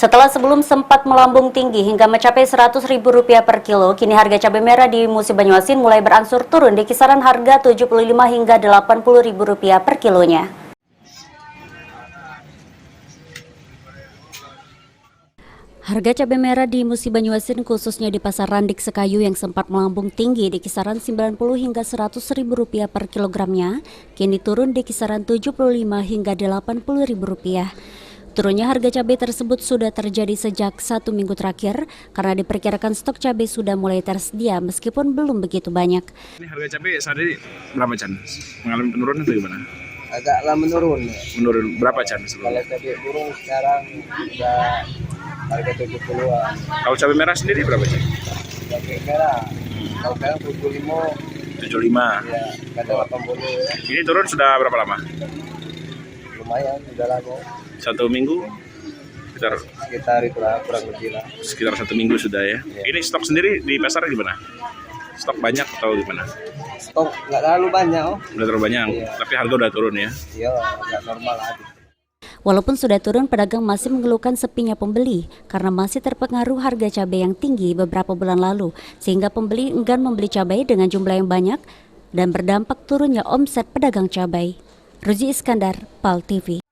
Setelah sebelum sempat melambung tinggi hingga mencapai Rp100.000 per kilo, kini harga cabai merah di Musi Banyuasin mulai berangsur turun di kisaran harga Rp75 hingga Rp80.000 per kilonya. Harga cabai merah di Musi Banyuasin khususnya di Pasar Randik Sekayu yang sempat melambung tinggi di kisaran Rp90 hingga Rp100.000 per kilogramnya, kini turun di kisaran Rp75 hingga Rp80.000. Turunnya harga cabai tersebut sudah terjadi sejak 1 minggu terakhir karena diperkirakan stok cabai sudah mulai tersedia meskipun belum begitu banyak. Ini harga cabai saat ini berapa, Chan? Mengalami penurunan atau gimana? Agaklah menurun. Menurun berapa, Chan? Kalau cabai burung sekarang sudah harga 70-an. Kalau cabai merah sendiri berapa, Chan? Cabai merah kalau sekarang 75. 75. Ya, kadang 80 ya. Ini turun sudah berapa lama? Lumayan, sudah lama. 1 minggu? Sekitar itulah, kurang lebih lah. Sekitar 1 minggu sudah ya. Ini stok sendiri di pasar gimana? Stok banyak atau gimana? Stok nggak terlalu banyak, oh. Udah terlalu banyak, Iya. tapi harga udah turun ya. Iya, nggak normal lah. Walaupun sudah turun, pedagang masih mengeluhkan sepinya pembeli karena masih terpengaruh harga cabai yang tinggi beberapa bulan lalu, sehingga pembeli enggan membeli cabai dengan jumlah yang banyak dan berdampak turunnya omset pedagang cabai. Ruzi Iskandar, PAL TV.